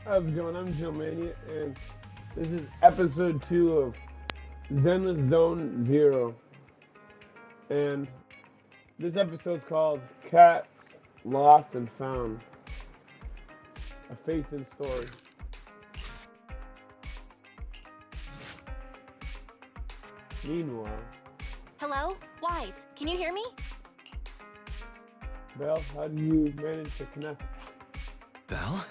How's it going? I'm Joe Mania, and this is episode 2 of Zenless Zone Zero. And this episode's called Cats Lost and Found, a faith in story. Meanwhile, Hello? Wise, can you hear me? Belle, how do you manage to connect? Belle?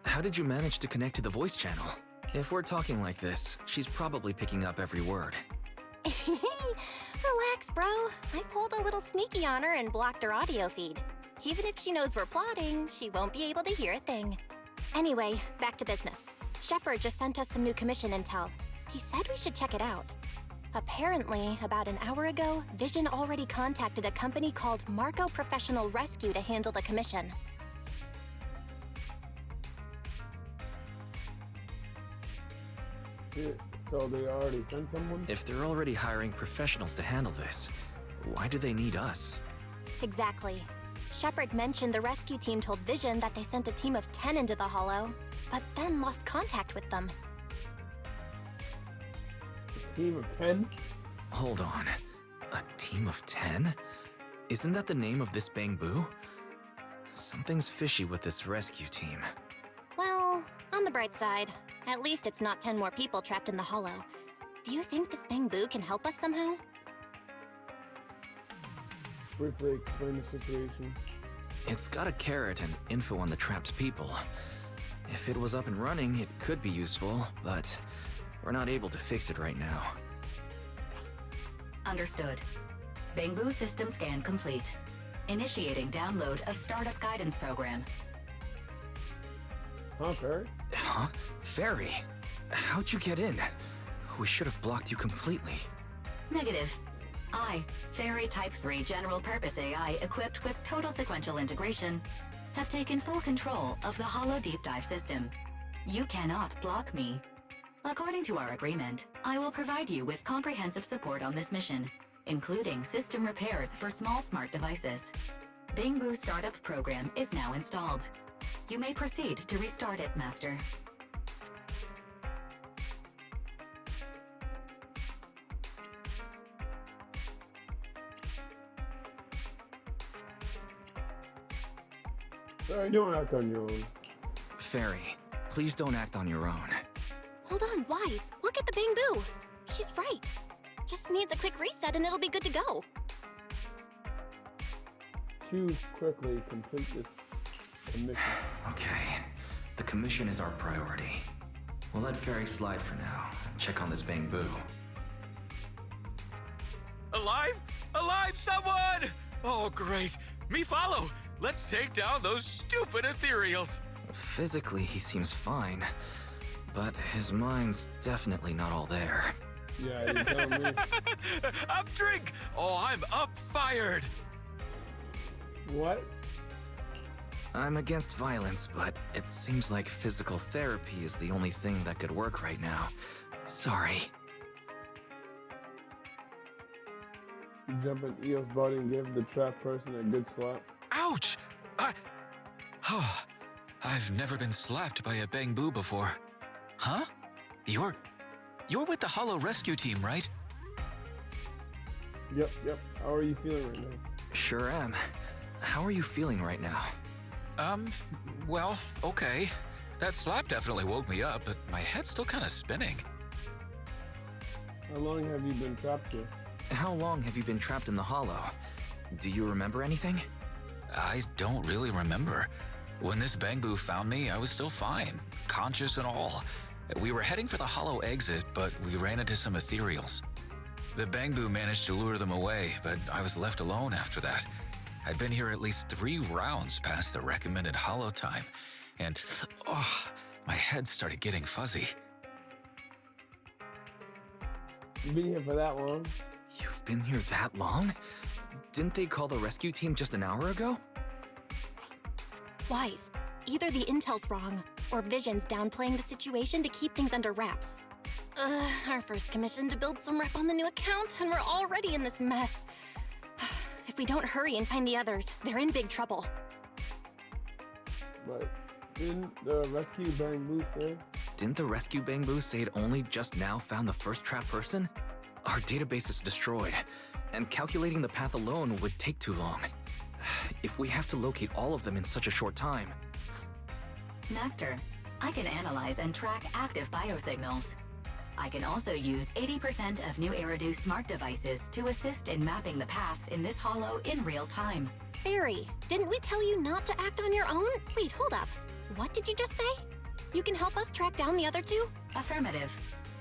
How did you manage to connect to the voice channel? If we're talking like this, she's probably picking up every word. Relax, bro. I pulled a little sneaky on her and blocked her audio feed. Even if she knows we're plotting, she won't be able to hear a thing. Anyway, back to business. Shepard just sent us some new commission intel. He said we should check it out. Apparently, about an hour ago, Vision already contacted a company called Marco Professional Rescue to handle the commission. So they already sent someone? If they're already hiring professionals to handle this, why do they need us? Exactly. Shepard mentioned the rescue team told Vision that they sent a team of 10 into the Hollow, but then lost contact with them. A team of 10? Hold on. A team of 10? Isn't that the name of this Bangbu? Something's fishy with this rescue team. Well, on the bright side, at least it's not 10 more people trapped in the Hollow. Do you think this Bangbu can help us somehow? Briefly explain the situation. It's got a carrot and info on the trapped people. If it was up and running, it could be useful, but we're not able to fix it right now. Understood. Bangbu system scan complete. Initiating download of startup guidance program. Huh, Perry? Huh? Fairy? How'd you get in? We should have blocked you completely. Negative. I, Fairy Type 3 General Purpose AI equipped with total sequential integration, have taken full control of the Hollow Deep Dive system. You cannot block me. According to our agreement, I will provide you with comprehensive support on this mission, including system repairs for small smart devices. Bangbu startup program is now installed. You may proceed to restart it, Master. Sorry, don't act on your own. Fairy, please don't act on your own. Hold on, Wise. Look at the Bangbu. She's right. Just needs a quick reset and it'll be good to go. Choose quickly, complete this commission. Okay, the commission is our priority. We'll let Fairy slide for now and check on this Bangbu. Alive? Alive, someone! Oh, great. Me follow. Let's take down those stupid ethereals. Physically, he seems fine, but his mind's definitely not all there. Yeah, you tell me. Up drink! Oh, I'm up fired. What? I'm against violence, but it seems like physical therapy is the only thing that could work right now. Sorry. You jump in Eo's body and give the trapped person a good slap? Ouch! Oh, I've never been slapped by a Bangbu before. Huh? You're with the Hollow Rescue Team, right? Yep. How are you feeling right now? Sure am. How are you feeling right now? Well, okay. That slap definitely woke me up, but my head's still kind of spinning. How long have you been trapped here? How long have you been trapped in the Hollow? Do you remember anything? I don't really remember. When this Bangbu found me, I was still fine, conscious and all. We were heading for the Hollow exit, but we ran into some ethereals. The Bangbu managed to lure them away, but I was left alone after that. I'd been here at least 3 rounds past the recommended Hollow time, and my head started getting fuzzy. You've been here for that long? You've been here that long? Didn't they call the rescue team just an hour ago? Wise, either the intel's wrong, or Vision's downplaying the situation to keep things under wraps. Our first commission to build some rep on the new account, and we're already in this mess. If we don't hurry and find the others, they're in big trouble. But Didn't the rescue Bamboo say? Didn't the rescue Bangbu say it only just now found the first trapped person? Our database is destroyed, and calculating the path alone would take too long. If we have to locate all of them in such a short time... Master, I can analyze and track active biosignals. I can also use 80% of New Eridu's smart devices to assist in mapping the paths in this hollow in real time. Fairy, didn't we tell you not to act on your own? Wait, hold up. What did you just say? You can help us track down the other two? Affirmative.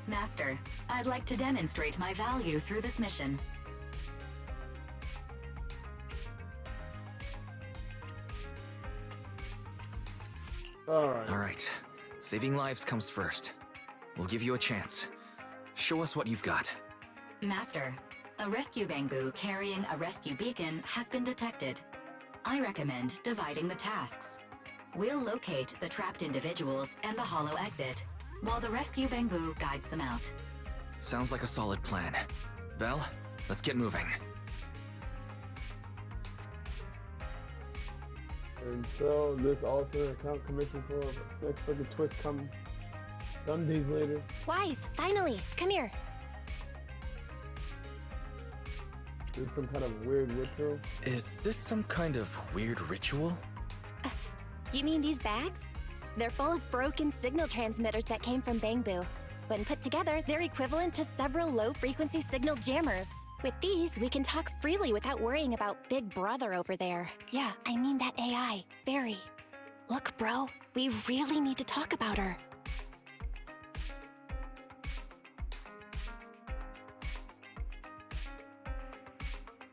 Master, I'd like to demonstrate my value through this mission. Alright. Saving lives comes first. We'll give you a chance. Show us what you've got. Master, a rescue Bangbu carrying a rescue beacon has been detected. I recommend dividing the tasks. We'll locate the trapped individuals and the hollow exit, while the rescue Bangbu guides them out. Sounds like a solid plan. Belle, let's get moving. And so this alternate account commission for unexpected twist comes some days later. Wise, finally, come here. There's some kind of weird ritual. Is this some kind of weird ritual? You mean these bags? They're full of broken signal transmitters that came from Bangbu. When put together, they're equivalent to several low-frequency signal jammers. With these, we can talk freely without worrying about Big Brother over there. Yeah, I mean that AI, Fairy. Look, bro, we really need to talk about her.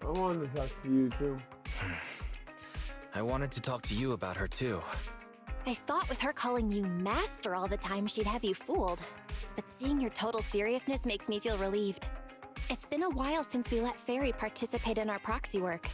I wanted to talk to you too. I wanted to talk to you about her too. I thought with her calling you Master all the time, she'd have you fooled. But seeing your total seriousness makes me feel relieved. It's been a while since we let Fairy participate in our proxy work.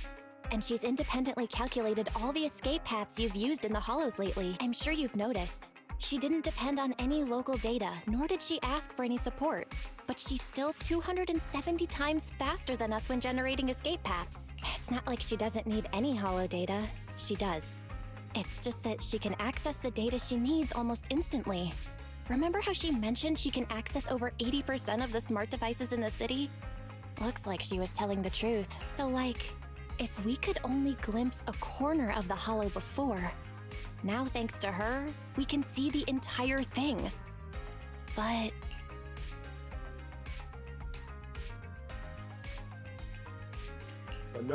And she's independently calculated all the escape paths you've used in the hollows lately. I'm sure you've noticed. She didn't depend on any local data, nor did she ask for any support. But she's still 270 times faster than us when generating escape paths. It's not like she doesn't need any hollow data. She does. It's just that she can access the data she needs almost instantly. Remember how she mentioned she can access over 80% of the smart devices in the city? Looks like she was telling the truth. So like, if we could only glimpse a corner of the hollow before, now thanks to her, we can see the entire thing. But...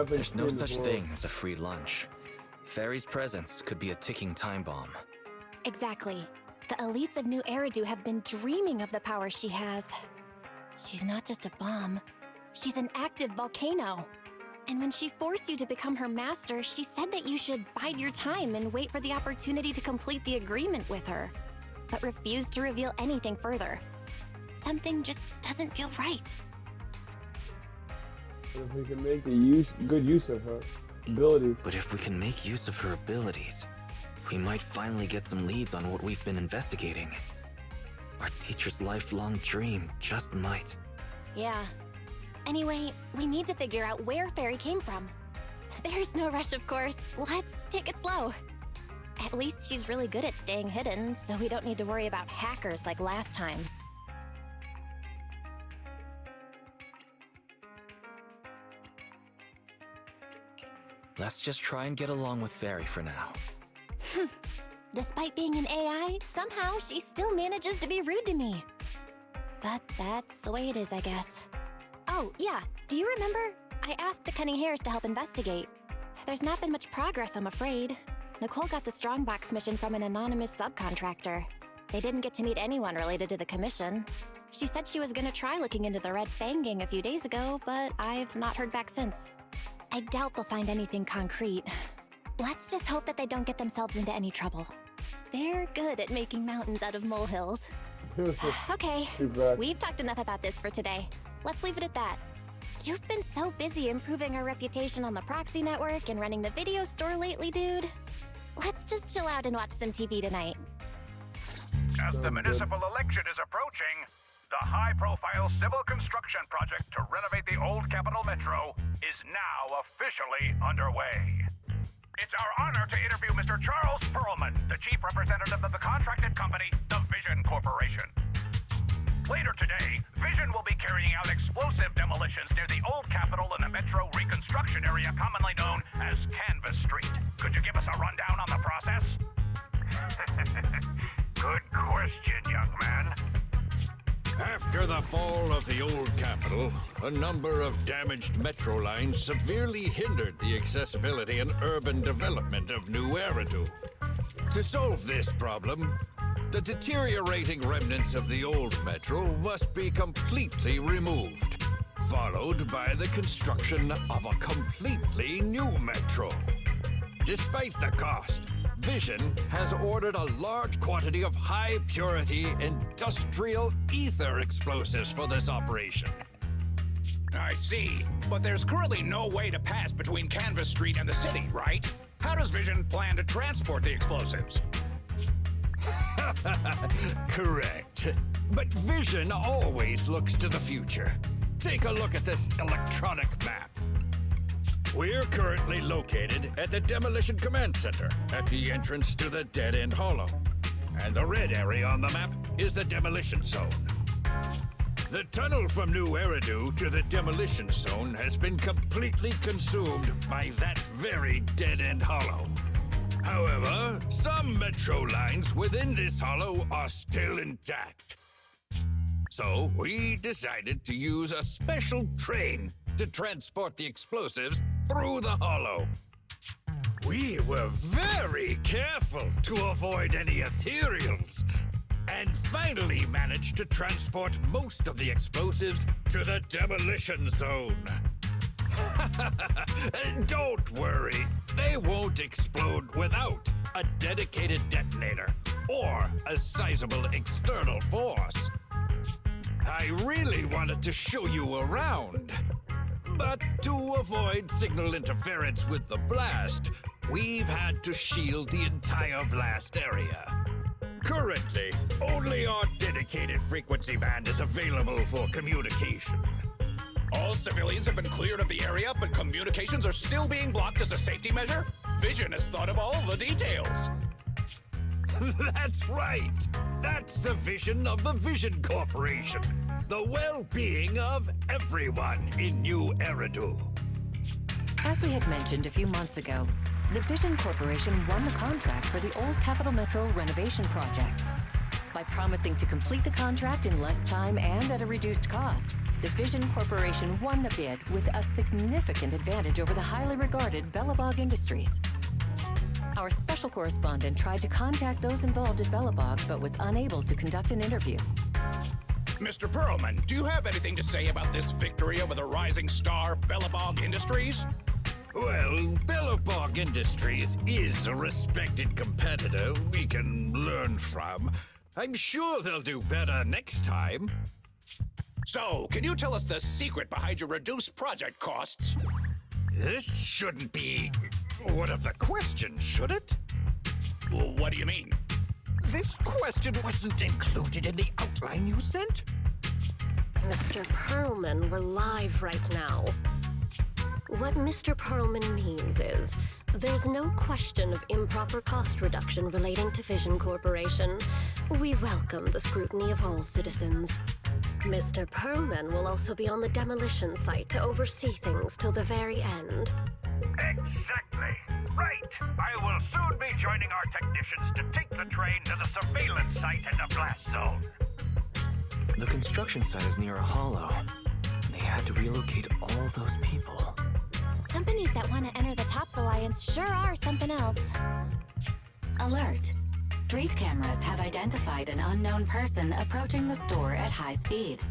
There's no such thing as a free lunch. Fairy's presence could be a ticking time bomb. Exactly. The elites of New Eridu have been dreaming of the power she has. She's not just a bomb. She's an active volcano. And when she forced you to become her master, she said that you should bide your time and wait for the opportunity to complete the agreement with her, but refused to reveal anything further. Something just doesn't feel right. If we can make good use of her abilities. But if we can make use of her abilities, we might finally get some leads on what we've been investigating. Our teacher's lifelong dream just might. Yeah. Anyway, we need to figure out where Fairy came from. There's no rush, of course. Let's take it slow. At least she's really good at staying hidden, so we don't need to worry about hackers like last time. Let's just try and get along with Fairy for now. Despite being an AI, somehow she still manages to be rude to me. But that's the way it is, I guess. Oh, yeah, do you remember? I asked the Cunning Hares to help investigate. There's not been much progress, I'm afraid. Nicole got the Strongbox mission from an anonymous subcontractor. They didn't get to meet anyone related to the commission. She said she was gonna try looking into the Red Fang gang a few days ago, but I've not heard back since. I doubt they'll find anything concrete. Let's just hope that they don't get themselves into any trouble. They're good at making mountains out of molehills. Okay, we've talked enough about this for today. Let's leave it at that. You've been so busy improving our reputation on the proxy network and running the video store lately, dude. Let's just chill out and watch some TV tonight. As the municipal election is approaching, the high-profile civil construction project to renovate the old Capital Metro is now officially underway. It's our honor to interview Mr. Charles Perlman, the chief representative of the contracted company, the Vision Corporation. Later today, Vision will be carrying out explosive demolitions near the old Capitol in the Metro reconstruction area commonly known as Canvas Street. Could you give us a rundown on the process? Good question, young man. After the fall of the old Capitol, a number of damaged metro lines severely hindered the accessibility and urban development of New Eridu. To solve this problem, the deteriorating remnants of the old metro must be completely removed, followed by the construction of a completely new metro. Despite the cost, Vision has ordered a large quantity of high-purity industrial ether explosives for this operation. I see. But there's currently no way to pass between Canvas Street and the city, right? How does Vision plan to transport the explosives? Correct. But Vision always looks to the future. Take a look at this electronic map. We're currently located at the Demolition Command Center, at the entrance to the dead-end hollow. And the red area on the map is the Demolition Zone. The tunnel from New Eridu to the Demolition Zone has been completely consumed by that very dead-end hollow. However, some metro lines within this hollow are still intact. So we decided to use a special train to transport the explosives through the hollow. We were very careful to avoid any ethereals, and finally managed to transport most of the explosives to the Demolition Zone. Don't worry, they won't explode without a dedicated detonator or a sizable external force. I really wanted to show you around, but to avoid signal interference with the blast, we've had to shield the entire blast area. Currently, only our dedicated frequency band is available for communication. All civilians have been cleared of the area, but communications are still being blocked as a safety measure? Vision has thought of all the details. That's right! That's the vision of the Vision Corporation. The well-being of everyone in New Eridu. As we had mentioned a few months ago, the Vision Corporation won the contract for the Old Capitol Metro renovation project. By promising to complete the contract in less time and at a reduced cost, the Vision Corporation won the bid with a significant advantage over the highly regarded Bellabog Industries. Our special correspondent tried to contact those involved at Bellabog, but was unable to conduct an interview. Mr. Perlman, do you have anything to say about this victory over the rising star Bellabog Industries? Well, Bellabog Industries is a respected competitor we can learn from. I'm sure they'll do better next time. So, can you tell us the secret behind your reduced project costs? This shouldn't be one of the questions, should it? Well, what do you mean? This question wasn't included in the outline you sent? Mr. Perlman, we're live right now. What Mr. Perlman means is, there's no question of improper cost reduction relating to Vision Corporation. We welcome the scrutiny of all citizens. Mr. Perlman will also be on the demolition site to oversee things till the very end. Exactly. Right. I will soon be joining our technicians to take the train to the surveillance site in the blast zone. The construction site is near a hollow. They had to relocate all those people. Companies that want to enter the TOPS Alliance sure are something else. Alert. Street cameras have identified an unknown person approaching the store at high speed.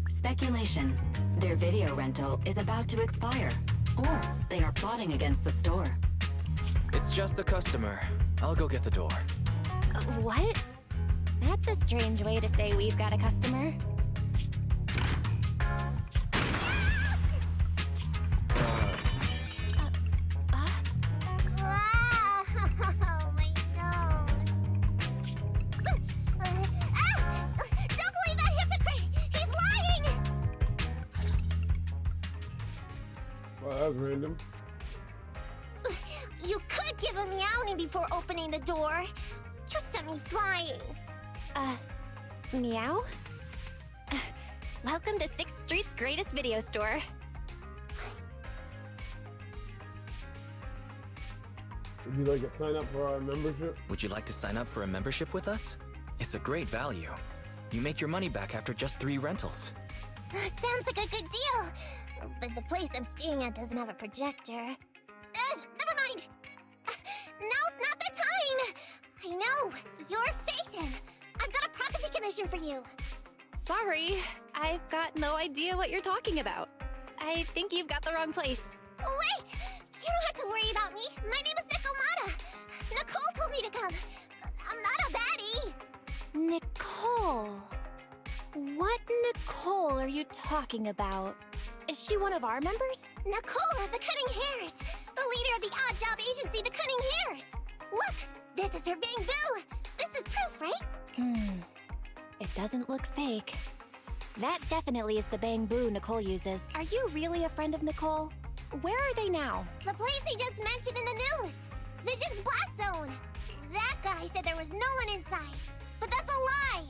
Speculation. Their video rental is about to expire, or they are plotting against the store. It's just the customer. I'll go get the door. What? That's a strange way to say we've got a customer. Oh, my nose. Don't believe that hypocrite! He's lying! Well, that was random. You could a meowing before opening the door. You sent me flying. Meow? Welcome to 6th Street's greatest video store. Would you like to sign up for our membership? Would you like to sign up for a membership with us? It's a great value. You make your money back after just 3 rentals. Sounds like a good deal. But the place I'm staying at doesn't have a projector. Never mind. Now's not the time. I know. You're Phaethon. I've got a prophecy commission for you. Sorry, I've got no idea what you're talking about. I think you've got the wrong place. Wait! You don't have to worry about me. My name is Nicolata. Nicole told me to come. I'm not a baddie. Nicole. What Nicole are you talking about? Is she one of our members? Nicole of the Cunning Hairs. The leader of the odd job agency, the Cunning Hairs. Look, this is her Bamboo. This is proof, right? It doesn't look fake. That definitely is the Bamboo Nicole uses. Are you really a friend of Nicole? Where are they now? The place he just mentioned in the news. Vision's Blast Zone. That guy said there was no one inside. But that's a lie.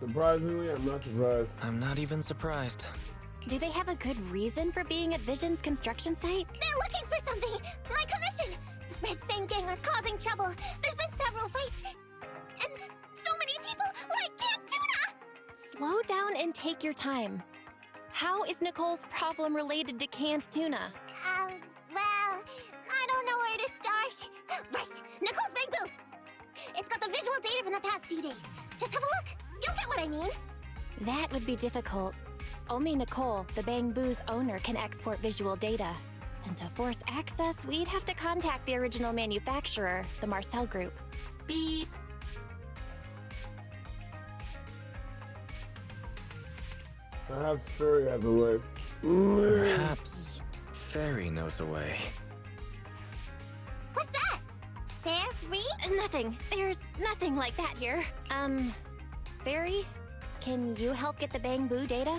Surprisingly, I'm not surprised. I'm not even surprised. Do they have a good reason for being at Vision's construction site? They're looking for something. My commission. The Red Fang Gang are causing trouble. There's been several fights. And so many people like Camp Tuna. Slow down and take your time. How is Nicole's problem related to canned tuna? Well, I don't know where to start. Right, Nicole's Bamboo. It's got the visual data from the past few days. Just have a look. You'll get what I mean. That would be difficult. Only Nicole, the Bamboo's owner, can export visual data. And to force access, we'd have to contact the original manufacturer, the Marcel Group. Beep. Perhaps Furry has a way. Perhaps Fairy knows a way. What's that? Fairy? Nothing. There's nothing like that here. Fairy, can you help get the Bamboo data?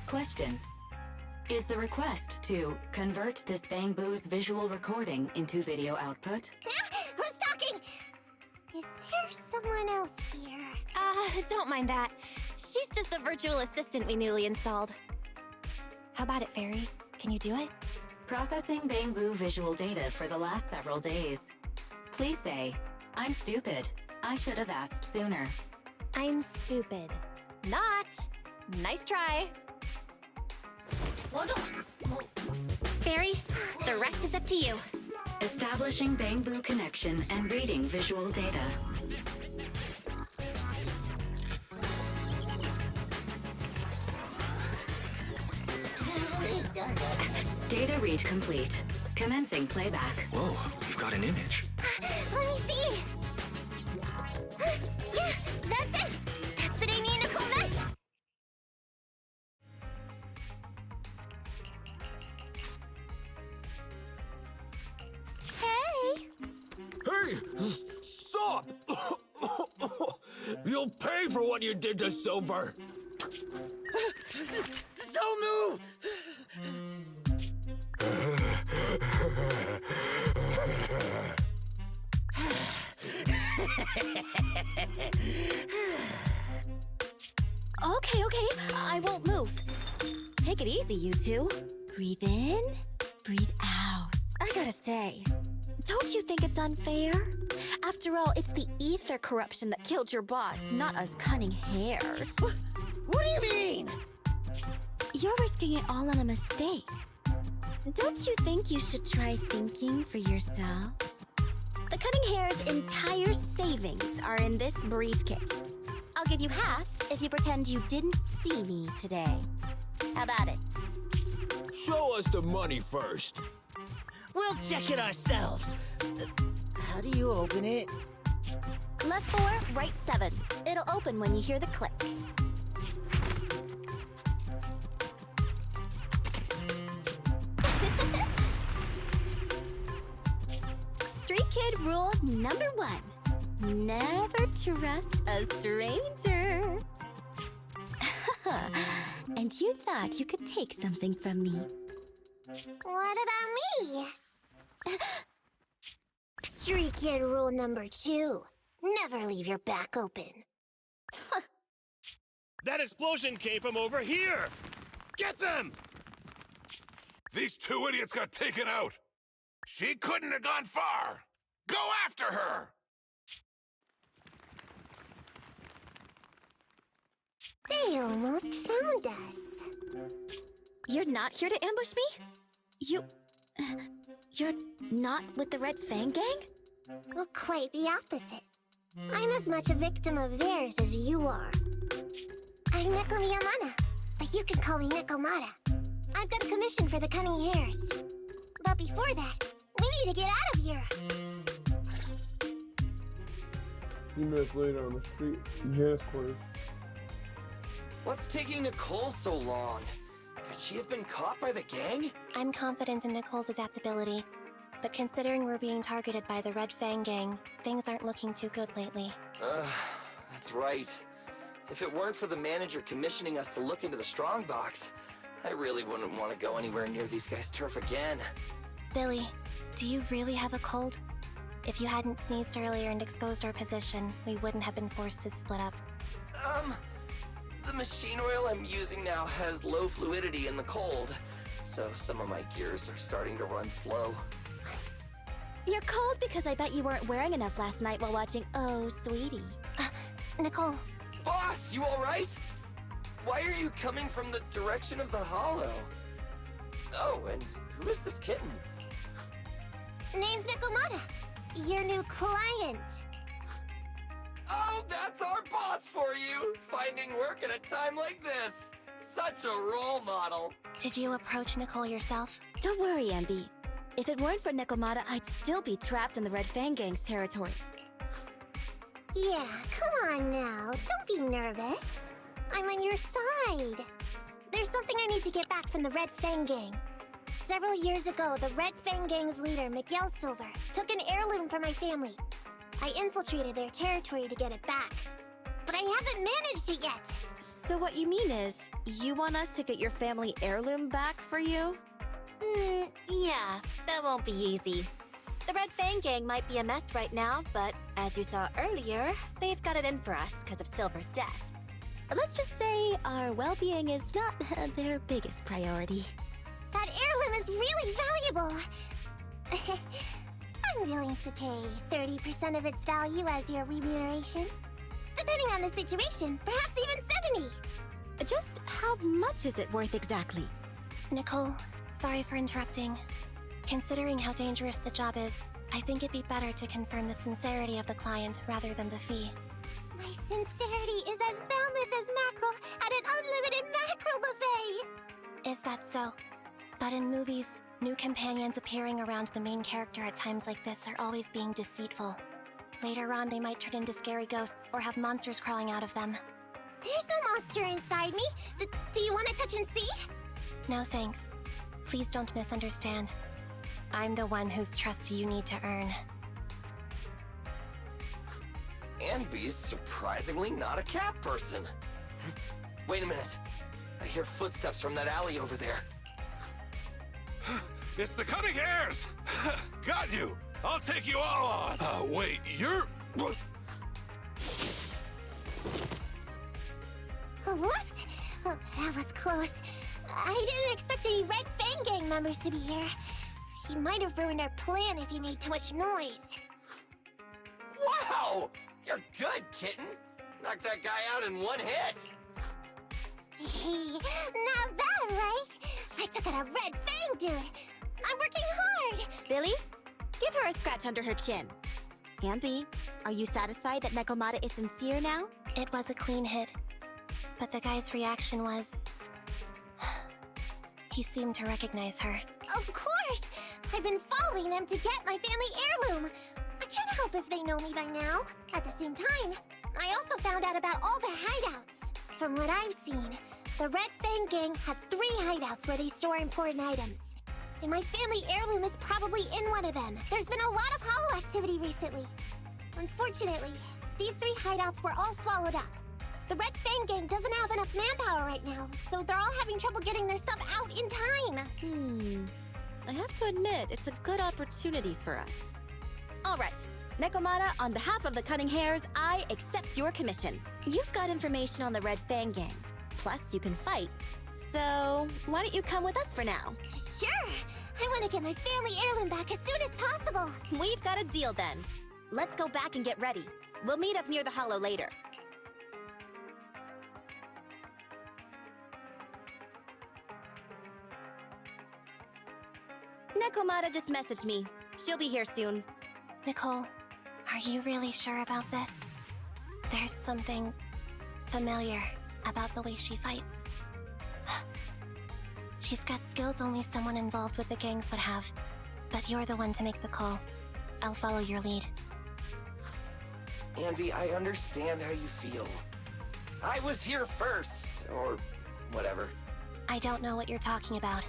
Question. Is the request to convert this Bamboo's visual recording into video output? Who's talking? Is there someone else here? Don't mind that. She's just a virtual assistant we newly installed. How about it, Fairy? Can you do it? Processing Bamboo visual data for the last several days. Please say, I'm stupid. I should have asked sooner. I'm stupid. Not. Nice try. Fairy, the rest is up to you. Establishing Bamboo connection and reading visual data. Data read complete. Commencing playback. Whoa, you've got an image. Let me see. Yeah, that's it. That's the day me and Nicole met. Hey. Hey! Stop! You'll pay for what you did to Silver! Don't move! Okay, I won't move. Take it easy, you two. Breathe in, breathe out. I gotta say, don't you think it's unfair? After all, it's the ether corruption that killed your boss, not us cunning hairs. What do you mean? You're risking it all on a mistake. Don't you think you should try thinking for yourselves? The Cunning Hair's entire savings are in this briefcase. I'll give you half if you pretend you didn't see me today. How about it? Show us the money first. We'll check it ourselves. How do you open it? Left 4, right 7. It'll open when you hear the click. Street Kid rule number 1. Never trust a stranger. And you thought you could take something from me. What about me? Street kid rule number 2. Never leave your back open. That explosion came from over here! Get them! These 2 idiots got taken out! She couldn't have gone far! Go after her! They almost found us. You're not here to ambush me? You're not with the Red Fang Gang? Well, quite the opposite. I'm as much a victim of theirs as you are. I'm Neko Miyamada, but you can call me Nekomata. I've got a commission for the Cunning Hares. But before that, we need to get out of here. A few minutes later on the street, Janice quarters. What's taking Nicole so long? Could she have been caught by the gang? I'm confident in Nicole's adaptability, but considering we're being targeted by the Red Fang Gang, things aren't looking too good lately. That's right. If it weren't for the manager commissioning us to look into the strongbox, I really wouldn't want to go anywhere near these guys' turf again. Billy, do you really have a cold? If you hadn't sneezed earlier and exposed our position, we wouldn't have been forced to split up. The machine oil I'm using now has low fluidity in the cold, so some of my gears are starting to run slow. You're cold because I bet you weren't wearing enough last night while watching Oh, Sweetie. Nicole. Boss, you alright? Why are you coming from the direction of the hollow? Oh, and who is this kitten? Name's Nekomata, your new client. Oh, that's our boss for you! Finding work at a time like this! Such a role model! Did you approach Nicole yourself? Don't worry, Ambi. If it weren't for Nekomata, I'd still be trapped in the Red Fang Gang's territory. Yeah, come on now. Don't be nervous. I'm on your side. There's something I need to get back from the Red Fang Gang. Several years ago, the Red Fang Gang's leader, Miguel Silver, took an heirloom from my family. I infiltrated their territory to get it back. But I haven't managed it yet! So what you mean is, you want us to get your family heirloom back for you? Yeah, that won't be easy. The Red Fang Gang might be a mess right now, but as you saw earlier, they've got it in for us because of Silver's death. Let's just say our well-being is not their biggest priority. That heirloom is really valuable! I'm willing to pay 30% of its value as your remuneration. Depending on the situation, perhaps even 70! Just how much is it worth exactly? Nicole, sorry for interrupting. Considering how dangerous the job is, I think it'd be better to confirm the sincerity of the client rather than the fee. My sincerity is as boundless as mackerel at an unlimited mackerel buffet! Is that so? But in movies, new companions appearing around the main character at times like this are always being deceitful. Later on, they might turn into scary ghosts or have monsters crawling out of them. There's no monster inside me! Do you want to touch and see? No thanks. Please don't misunderstand. I'm the one whose trust you need to earn. Anby's surprisingly not a cat person. Wait a minute. I hear footsteps from that alley over there. It's the Cunning Hares! Got you! I'll take you all on! Wait, you're... Whoops! Oh, that was close. I didn't expect any Red Fang Gang members to be here. He might have ruined our plan if he made too much noise. Wow! You're good, kitten! Knocked that guy out in one hit! Not bad, right? I took out a Red Fang dude! I'm working hard! Billy, give her a scratch under her chin. Amby, are you satisfied that Nekomata is sincere now? It was a clean hit. But the guy's reaction was... he seemed to recognize her. Of course! I've been following them to get my family heirloom! I can't help if they know me by now. At the same time, I also found out about all their hideouts. From what I've seen, the Red Fang Gang has 3 hideouts where they store important items. And my family heirloom is probably in one of them. There's been a lot of hollow activity recently. Unfortunately, These 3 hideouts were all swallowed up. The Red Fang gang doesn't have enough manpower right now, so they're all having trouble getting their stuff out in time. I have to admit, it's a good opportunity for us. All right. Nekomata, on behalf of the Cunning Hares, I accept your commission. You've got information on the Red Fang gang. Plus, you can fight. So, why don't you come with us for now? Sure! I want to get my family heirloom back as soon as possible. We've got a deal then. Let's go back and get ready. We'll meet up near the hollow later. Nekomata just messaged me. She'll be here soon. Nicole, are you really sure about this? There's something familiar about the way she fights. She's got skills only someone involved with the gangs would have. But you're the one to make the call. I'll follow your lead. Anby, I understand how you feel. I was here first, or whatever. I don't know what you're talking about.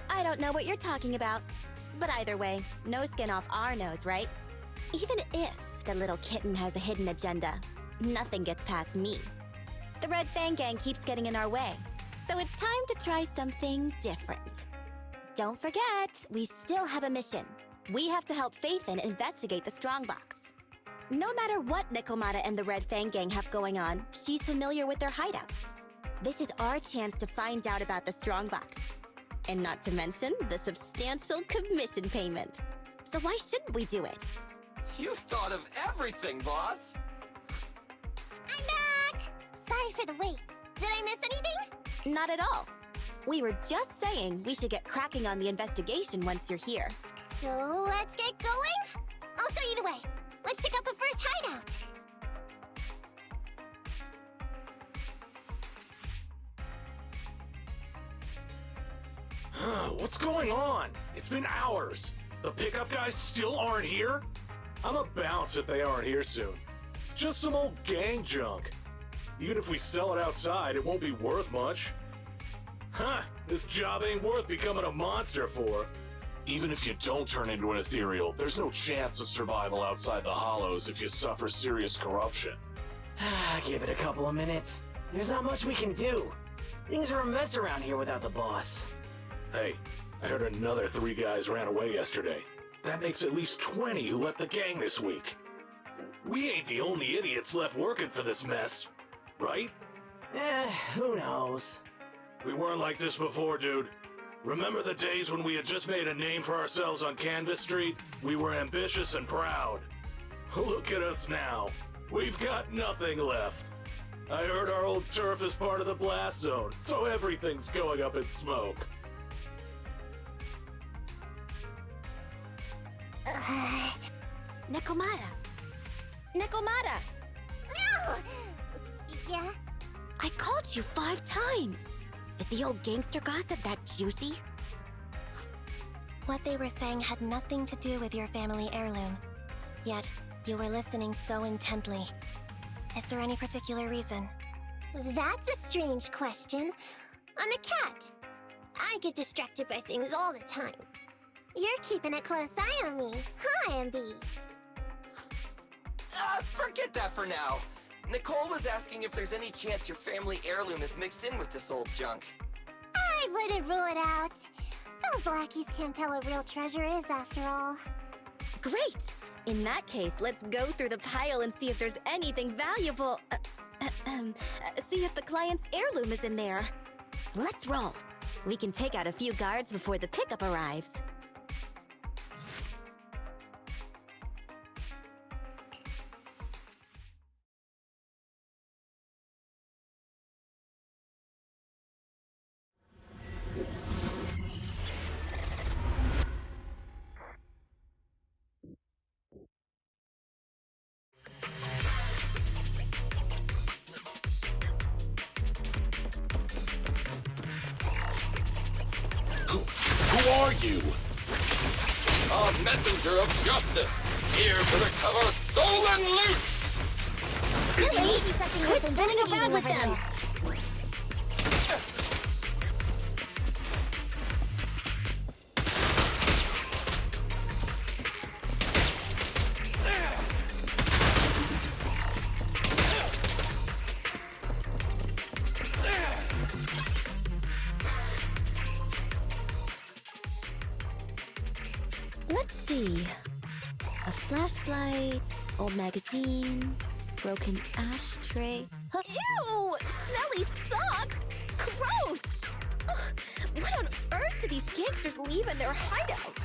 I don't know what you're talking about. But either way, no skin off our nose, right? Even if the little kitten has a hidden agenda, nothing gets past me. The Red Fang gang keeps getting in our way, so it's time to try something different. Don't forget, we still have a mission. We have to help Faithin investigate the Strongbox. No matter what Nekomata and the Red Fang gang have going on, she's familiar with their hideouts. This is our chance to find out about the Strongbox. And not to mention the substantial commission payment. So why shouldn't we do it? You've thought of everything, boss! I'm back! Sorry for the wait. Did I miss anything? Not at all. We were just saying we should get cracking on the investigation once you're here. So let's get going? I'll show you the way. Let's check out the first hideout. What's going on? It's been hours. The pickup guys still aren't here? I'ma bounce if they aren't here soon. It's just some old gang junk. Even if we sell it outside, it won't be worth much. Huh, this job ain't worth becoming a monster for. Even if you don't turn into an ethereal, there's no chance of survival outside the hollows if you suffer serious corruption. Give it a couple of minutes. There's not much we can do. Things are a mess around here without the boss. Hey, I heard another 3 guys ran away yesterday. That makes at least 20 who left the gang this week. We ain't the only idiots left working for this mess, right? Who knows? We weren't like this before, dude. Remember the days when we had just made a name for ourselves on Canvas Street? We were ambitious and proud. Look at us now. We've got nothing left. I heard our old turf is part of the blast zone, so everything's going up in smoke. Nekomata! Nekomata! No! Yeah? I called you 5 times! Is the old gangster gossip that juicy? What they were saying had nothing to do with your family heirloom. Yet, you were listening so intently. Is there any particular reason? That's a strange question. I'm a cat. I get distracted by things all the time. You're keeping a close eye on me, huh, MB? Forget that for now. Nicole was asking if there's any chance your family heirloom is mixed in with this old junk. I wouldn't rule it out. Those lackeys can't tell what real treasure is, after all. Great! In that case, let's go through the pile and see if there's anything valuable. See if the client's heirloom is in there. Let's roll. We can take out a few guards before the pickup arrives. Who are you? A messenger of justice, here to recover stolen loot! Really? Quit fooling around with them! Let's see. A flashlight, old magazine, broken ashtray. Huh? Ew! Smelly socks! Gross! Ugh, what on earth did these gangsters leave in their hideout?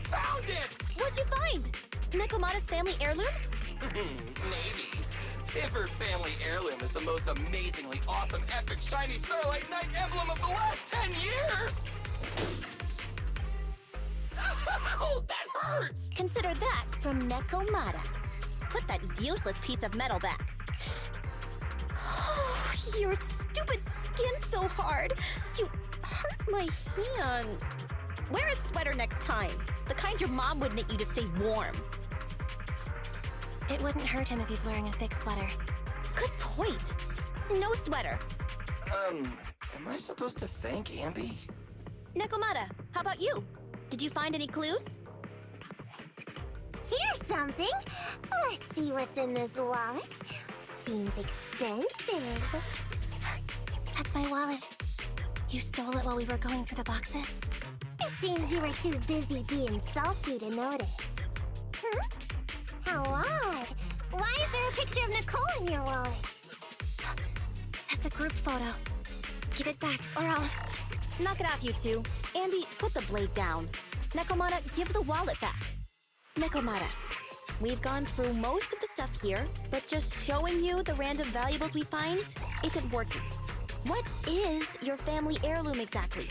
Found it! What'd you find? Nekomata's family heirloom? Maybe. If her family heirloom is the most amazingly awesome, epic, shiny Starlight Knight emblem of the last 10 years! Oh, that hurts! Consider that from Nekomata. Put that useless piece of metal back. Your stupid skin's so hard. You hurt my hand. Wear a sweater next time. The kind your mom would knit you to stay warm. It wouldn't hurt him if he's wearing a thick sweater. Good point. No sweater. Am I supposed to thank Ambi? Nekomata, how about you? Did you find any clues? Here's something. Let's see what's in this wallet. Seems expensive. That's my wallet. You stole it while we were going through the boxes? It seems you were too busy being salty to notice. How odd. Why is there a picture of Nicole in your wallet? That's a group photo. Give it back, or I'll... Knock it off, you two. Ambi, put the blade down. Nekomata, give the wallet back. Nekomata, we've gone through most of the stuff here, but just showing you the random valuables we find isn't working. What is your family heirloom exactly?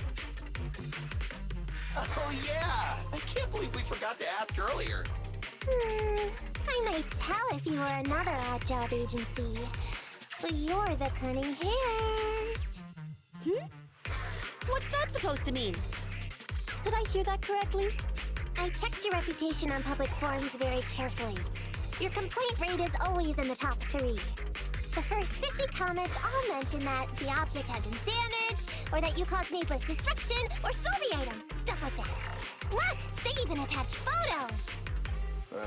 Oh yeah! I can't believe we forgot to ask earlier. I might tell if you were another odd job agency. But you're the cunning hairs. What's that supposed to mean? Did I hear that correctly? I checked your reputation on public forums very carefully. Your complaint rate is always in the top 3. The first 50 comments all mention that the object had been damaged, or that you caused needless destruction, or stole the item. Stuff like that. Look! They even attach photos!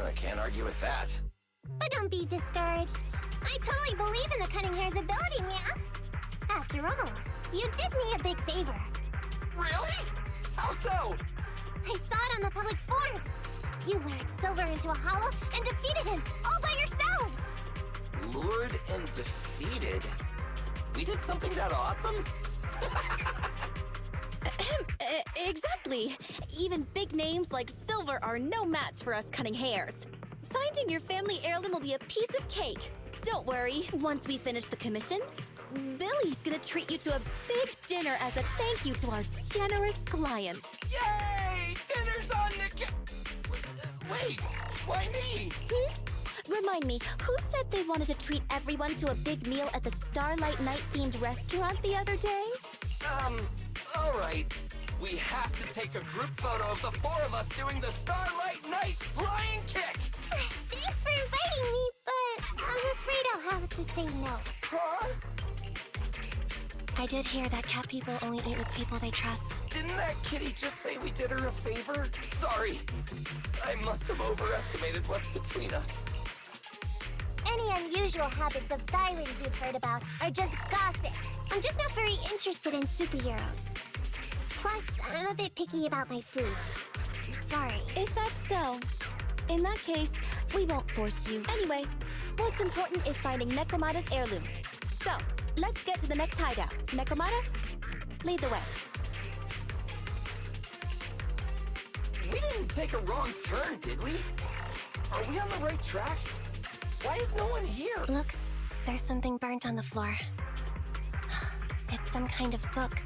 I can't argue with that. But don't be discouraged. I totally believe in the cunning hair's ability, yeah? After all, you did me a big favor. Really? How so? I saw it on the public forums. You lured Silver into a hollow and defeated him all by yourselves. Lured and defeated? We did something that awesome? Exactly. Even big names like Silver are no match for us cunning hairs. Finding your family heirloom will be a piece of cake. Don't worry, once we finish the commission, Billy's gonna treat you to a big dinner as a thank you to our generous client. Yay! Dinner's on the wait, why me? Remind me, who said they wanted to treat everyone to a big meal at the Starlight Night-themed restaurant the other day? Alright. We have to take a group photo of the 4 of us doing the Starlight Night flying kick! Thanks for inviting me, but I'm afraid I'll have to say no. Huh? I did hear that cat people only eat with people they trust. Didn't that kitty just say we did her a favor? Sorry. I must have overestimated what's between us. Any unusual habits of Thyrings you've heard about are just gossip. I'm just not very interested in superheroes. Plus, I'm a bit picky about my food. Sorry. Is that so? In that case, we won't force you. Anyway, what's important is finding Nekomata's heirloom. So, let's get to the next hideout. Nekomata, lead the way. We didn't take a wrong turn, did we? Are we on the right track? Why is no one here? Look, there's something burnt on the floor. It's some kind of book.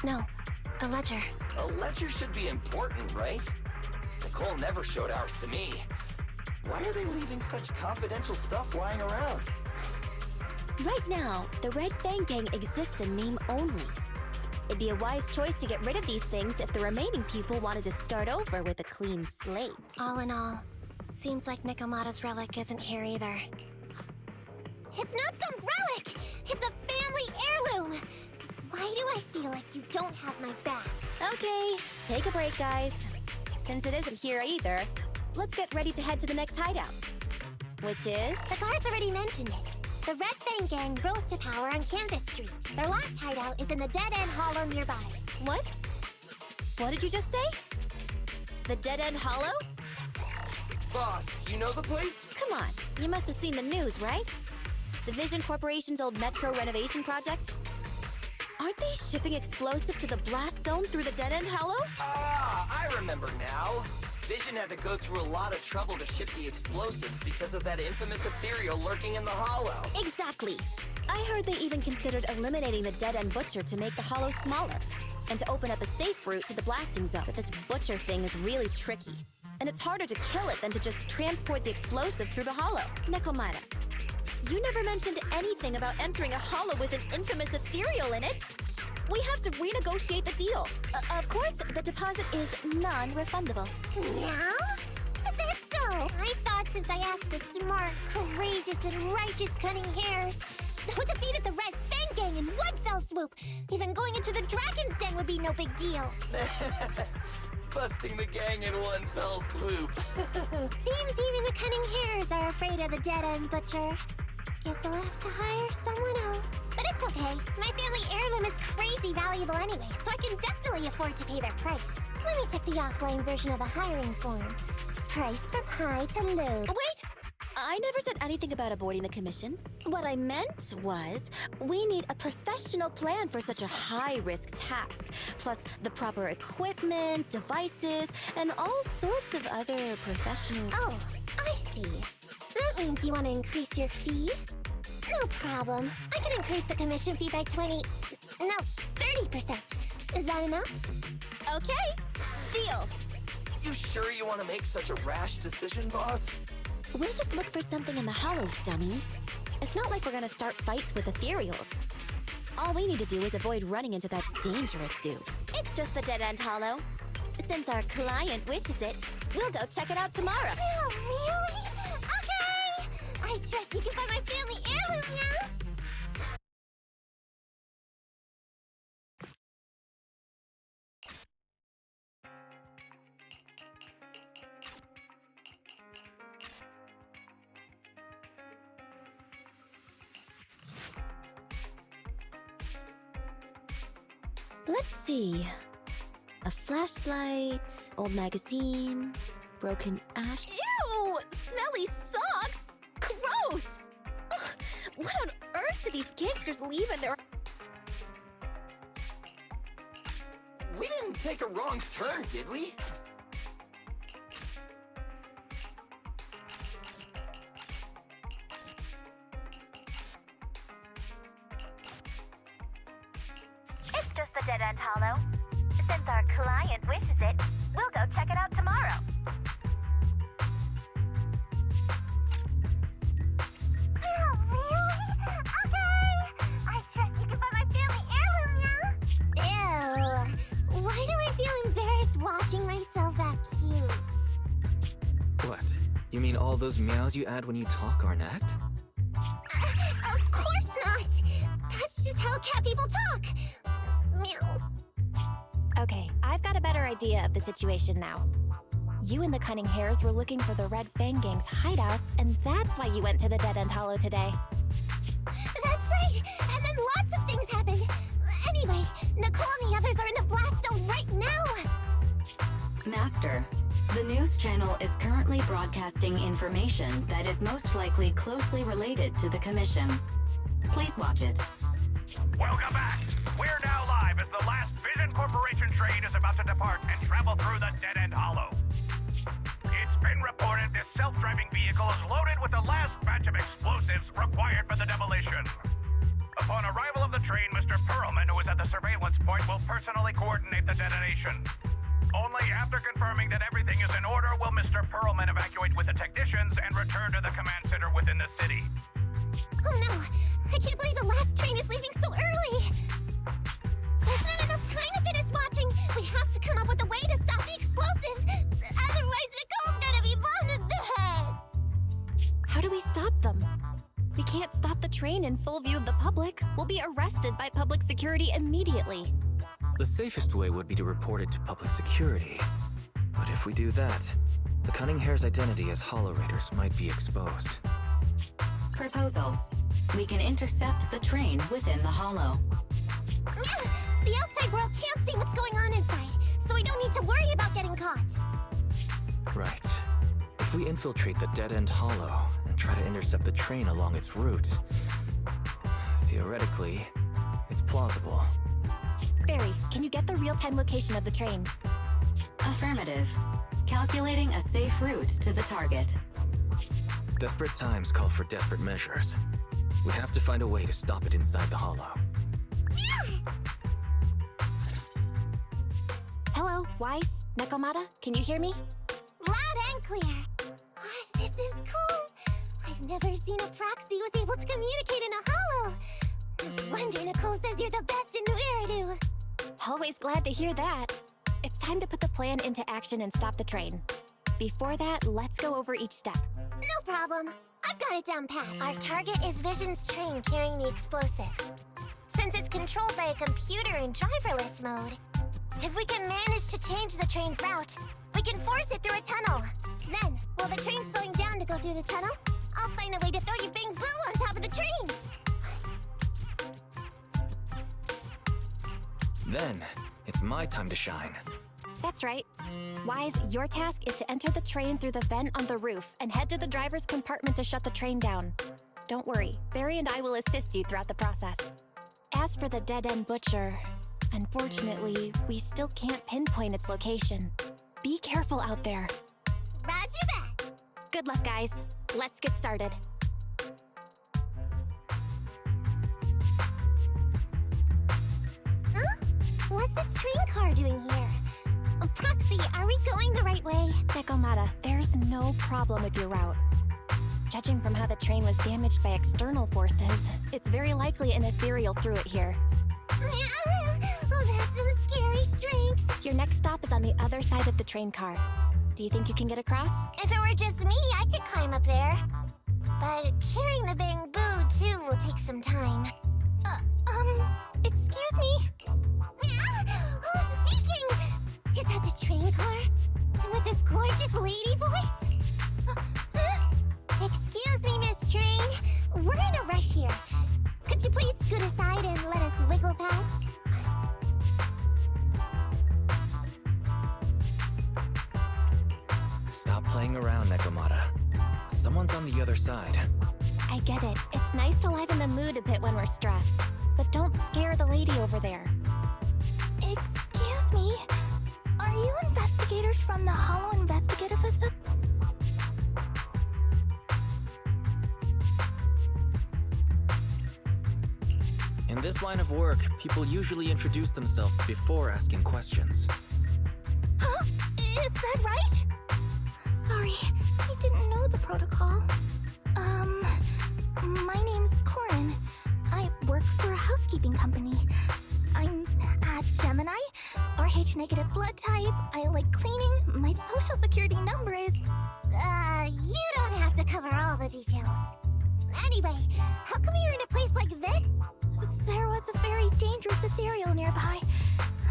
No, a ledger. A ledger should be important, right? Nicole never showed ours to me. Why are they leaving such confidential stuff lying around? Right now, the Red Fang Gang exists in name only. It'd be a wise choice to get rid of these things if the remaining people wanted to start over with a clean slate. All in all, seems like Nekomata's relic isn't here either. It's not some relic! It's a family heirloom! Why do I feel like you don't have my back? Okay, take a break, guys. Since it isn't here either, let's get ready to head to the next hideout. Which is? The guards already mentioned it. The Red Fang Gang rose to power on Canvas Street. Their last hideout is in the dead-end hollow nearby. What? What did you just say? The Dead-End Hollow? Boss, you know the place? Come on, you must have seen the news, right? The Vision Corporation's old metro renovation project? Aren't they shipping explosives to the blast zone through the Dead-End Hollow? Ah, I remember now. Vision had to go through a lot of trouble to ship the explosives because of that infamous ethereal lurking in the hollow. Exactly. I heard they even considered eliminating the Dead-End Butcher to make the hollow smaller, and to open up a safe route to the blasting zone. But this Butcher thing is really tricky, and it's harder to kill it than to just transport the explosives through the hollow. Nekomata, you never mentioned anything about entering a hollow with an infamous ethereal in it. We have to renegotiate the deal. Of course, the deposit is non-refundable. Now? Is that so? I thought since I asked the smart, courageous, and righteous Cunning Hares who defeated the Red Fang Gang in one fell swoop, even going into the Dragon's Den would be no big deal. Busting the gang in one fell swoop. Seems even the Cunning Hares are afraid of the Dead-End Butcher. Guess I'll have to hire someone else. But it's okay. My family heirloom is crazy valuable anyway, so I can definitely afford to pay their price. Let me check the offline version of the hiring form. Price from high to low. Wait! I never said anything about avoiding the commission. What I meant was, we need a professional plan for such a high-risk task, plus the proper equipment, devices, and all sorts of other professional... Oh, I see. That means you want to increase your fee? No problem. I can increase the commission fee by 30%. Is that enough? Okay, deal. You sure you want to make such a rash decision, boss? We'll just look for something in the hollow, dummy. It's not like we're gonna start fights with ethereals. All we need to do is avoid running into that dangerous dude. It's just the Dead-End Hollow. Since our client wishes it, we'll go check it out tomorrow. Oh, really? Okay! I trust you can find my family heirloom, yeah? Let's see. A flashlight, old magazine, broken ash. Ew! Smelly socks! Gross! Ugh, what on earth do these gangsters leave in their... We didn't take a wrong turn, did we? It's just the Dead-End Hollow. Since our client wishes it, we'll go check it out tomorrow. Oh, really? Okay! I trust you can find my family heirloom, yeah? Ew. Why do I feel embarrassed watching myself act cute? What? You mean all those meows you add when you talk are an act? Of course not! That's just how cat people talk! Meow. Okay, I've got a better idea of the situation now. You and the Cunning Hares were looking for the Red Fang Gang's hideouts, and that's why you went to the Dead-End Hollow today. That's right! And then lots of things happened! Anyway, Nicole and the others are in the blast zone right now! Master, the news channel is currently broadcasting information that is most likely closely related to the commission. Please watch it. Welcome back. We're now live as the last Vision Corporation train is about to depart and travel through the Dead-End Hollow. It's been reported this self-driving vehicle is loaded with the last batch of explosives required for the demolition. Upon arrival of the train, Mr. Perlman, who is at the surveillance point, will personally coordinate the detonation. Only after confirming that everything is in order will Mr. Perlman evacuate with the technicians and return to the command center within the city. Oh no! I can't believe the last train is leaving so early! There's not enough time to finish watching! We have to come up with a way to stop the explosives! Otherwise, Nicole's gonna be blown to bits! How do we stop them? We can't stop the train in full view of the public. We'll be arrested by public security immediately. The safest way would be to report it to public security. But if we do that, the Cunning Hare's identity as Hollow Raiders might be exposed. Proposal. We can intercept the train within the hollow. The outside world can't see what's going on inside, so we don't need to worry about getting caught. If we infiltrate the dead-end hollow and try to intercept the train along its route, theoretically, it's plausible. Barry, can you get the real-time location of the train? Affirmative. Calculating a safe route to the target. Desperate times call for desperate measures. We have to find a way to stop it inside the hollow. Hello, Wise? Nekomata, can you hear me? Loud and clear. Oh, this is cool. I've never seen a proxy who was able to communicate in a hollow. No wonder Nicole says you're the best in Weirdo. Always glad to hear that. It's time to put the plan into action and stop the train. Before that, let's go over each step. No problem. I've got it down pat. Our target is Vision's train carrying the explosives. Since it's controlled by a computer in driverless mode, if we can manage to change the train's route, we can force it through a tunnel. Then, while the train's slowing down to go through the tunnel, I'll find a way to throw you Bang Boo on top of the train. Then, it's my time to shine. That's right. Wise, your task is to enter the train through the vent on the roof and head to the driver's compartment to shut the train down. Don't worry, Barry and I will assist you throughout the process. As for the dead-end butcher, unfortunately, we still can't pinpoint its location. Be careful out there. Roger that. Good luck, guys. Let's get started. Huh? What's this train car doing here? Proxy, are we going the right way? Nekomata, there's no problem with your route. Judging from how the train was damaged by external forces, it's very likely an ethereal threw it here. Oh, that's some scary strength. Your next stop is on the other side of the train car. Do you think you can get across? If it were just me, I could climb up there. But carrying the Bang Boo, too, will take some time. Excuse me? Who's speaking? Is that the train car? And with a gorgeous lady voice? Excuse me, Miss Train. We're in a rush here. Could you please scoot aside and let us wiggle past? Stop playing around, Nekomata. Someone's on the other side. I get it. It's nice to liven the mood a bit when we're stressed. But don't scare the lady over there. Excuse me? Are you investigators from the Hollow Investigative Facility? In this line of work, people usually introduce themselves before asking questions. Huh? Is that right? Sorry, I didn't know the protocol. My name's Corin. I work for a housekeeping company. I'm at Gemini, RH negative blood type, I like cleaning, my social security number is... You don't have to cover all the details. Anyway, how come you're in a place like this? There was a very dangerous ethereal nearby.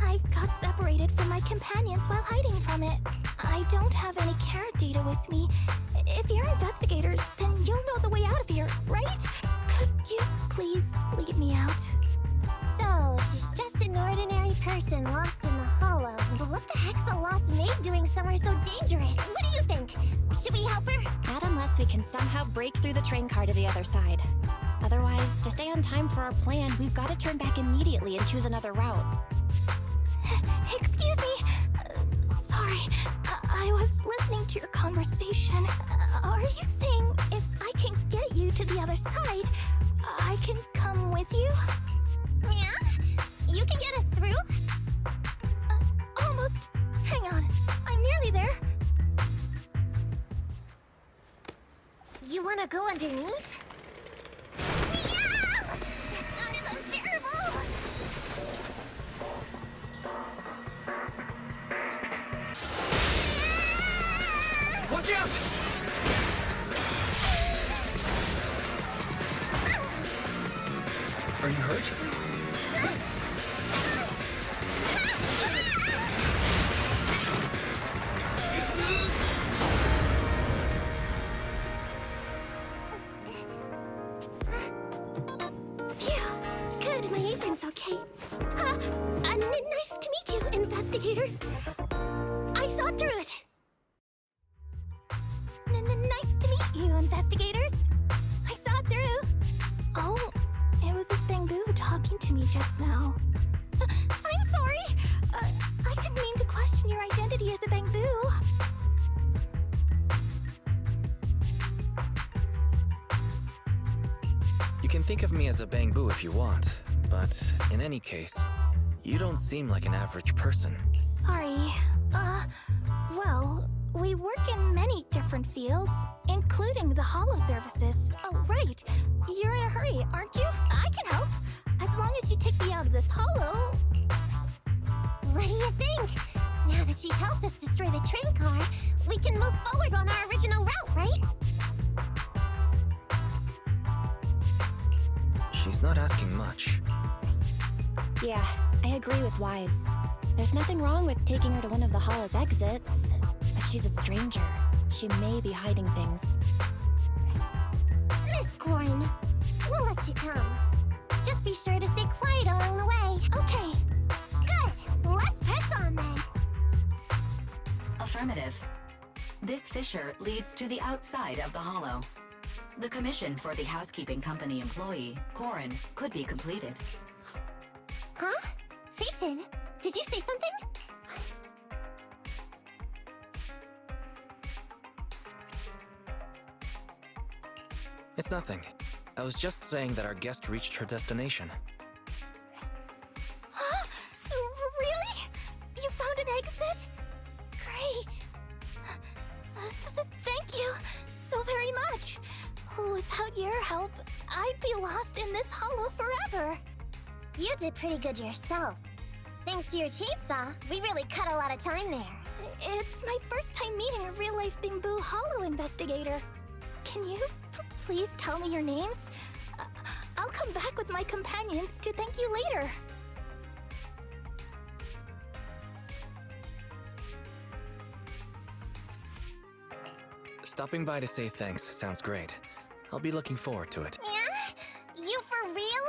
I got separated from my companions while hiding from it. I don't have any carrot data with me. If you're investigators, then you'll know the way out of here, right? Could you please lead me out? So, she's just an ordinary person lost in the hollow. But what the heck's a lost maid doing somewhere so dangerous? What do you think? Should we help her? Not unless we can somehow break through the train car to the other side. Otherwise, to stay on time for our plan, we've got to turn back immediately and choose another route. Excuse me. Sorry, I was listening to your conversation. Are you saying if I can get you to the other side, I can come with you? Yeah? You can get us through? Almost. Hang on, I'm nearly there. You wanna go underneath? Yeah! That sound is unbearable! Watch out! Are you hurt? can think of me as a Bangbu if you want, but in any case, you don't seem like an average person. Sorry. Well, we work in many different fields, including the holo services. Oh, right. You're in a hurry, aren't you? I can help. As long as you take me out of this holo. What do you think? Now that she's helped us destroy the train car, we can move forward on our original route, right? She's not asking much. Yeah, I agree with Wise. There's nothing wrong with taking her to one of the holo's exits, but she's a stranger. She may be hiding things. Miss Corin, we'll let you come. Just be sure to stay quiet along the way. Okay. Good. Let's press on then. Affirmative. This fissure leads to the outside of the holo. The commission for the housekeeping company employee, Corin, could be completed. Huh? Phaethon, did you say something? It's nothing. I was just saying that our guest reached her destination. Huh? Really? You found an exit? Great. Thank you so very much. Without your help, I'd be lost in this holo forever. You did pretty good yourself. Thanks to your chainsaw, we really cut a lot of time there. It's my first time meeting a real-life Bangbu holo investigator. Can you please tell me your names? I'll come back with my companions to thank you later. Stopping by to say thanks sounds great. I'll be looking forward to it. Yeah? You for real?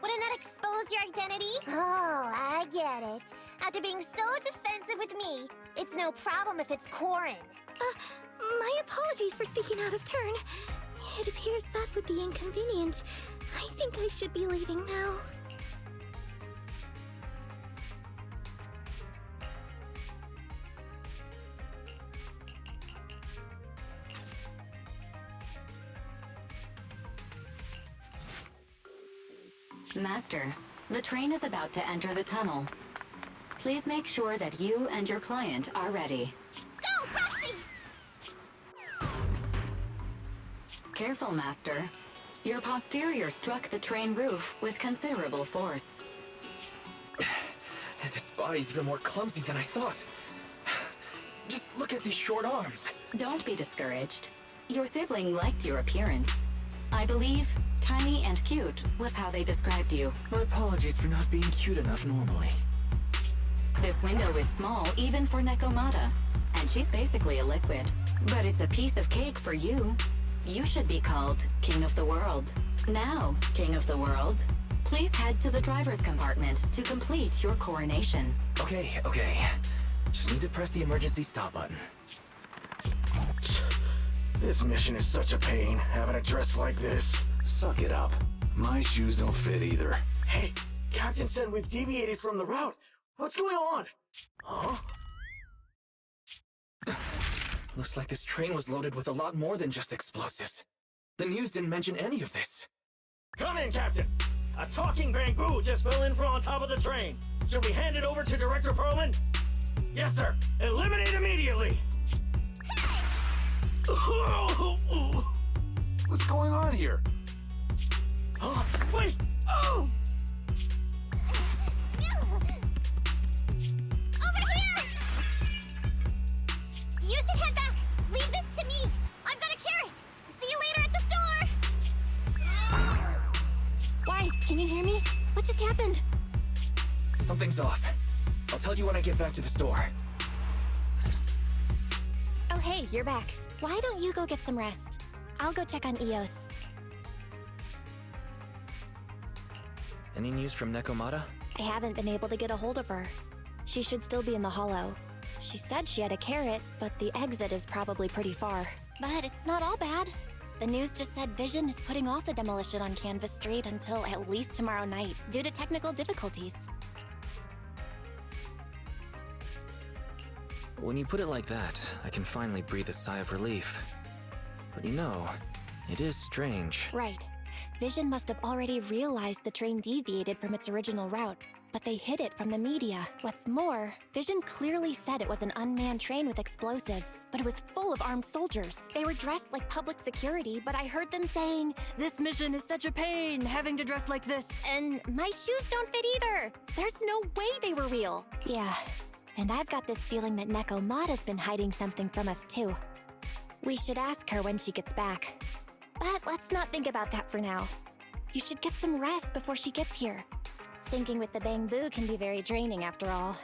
Wouldn't that expose your identity? Oh, I get it. After being so defensive with me, it's no problem if it's Corin. My apologies for speaking out of turn. It appears that would be inconvenient. I think I should be leaving now. Master, the train is about to enter the tunnel. Please make sure that you and your client are ready. Go, Proxy! Careful, Master. Your posterior struck the train roof with considerable force. This body's even more clumsy than I thought. Just look at these short arms. Don't be discouraged. Your sibling liked your appearance. I believe tiny and cute was how they described you. My apologies for not being cute enough normally. This window is small even for Nekomata, and she's basically a liquid. But it's a piece of cake for you. You should be called King of the World. Now, King of the World, please head to the driver's compartment to complete your coronation. Okay. Just need to press the emergency stop button. This mission is such a pain, having a dress like this. Suck it up. My shoes don't fit either. Hey, Captain said we've deviated from the route. What's going on? Huh? Looks like this train was loaded with a lot more than just explosives. The news didn't mention any of this. Come in, Captain! A talking Bangbu just fell in from on top of the train. Should we hand it over to Director Perlman? Yes, sir. Eliminate immediately! What's going on here? Huh? Wait! Oh! Over here! You should head back. Leave this to me. I've got a carrot. See you later at the store. Wise, can you hear me? What just happened? Something's off. I'll tell you when I get back to the store. Oh hey, you're back. Why don't you go get some rest? I'll go check on Eos. Any news from Nekomata? I haven't been able to get a hold of her. She should still be in the holo. She said she had a carrot, but the exit is probably pretty far. But it's not all bad. The news just said Vision is putting off the demolition on Canvas Street until at least tomorrow night, due to technical difficulties. When you put it like that, I can finally breathe a sigh of relief. But you know, it is strange. Right. Vision must have already realized the train deviated from its original route, but they hid it from the media. What's more, Vision clearly said it was an unmanned train with explosives, but it was full of armed soldiers. They were dressed like public security, but I heard them saying, "This mission is such a pain, having to dress like this." And my shoes don't fit either. There's no way they were real. Yeah, and I've got this feeling that Nekomata's been hiding something from us too. We should ask her when she gets back. But let's not think about that for now. You should get some rest before she gets here. Syncing with the Bang Boo can be very draining after all.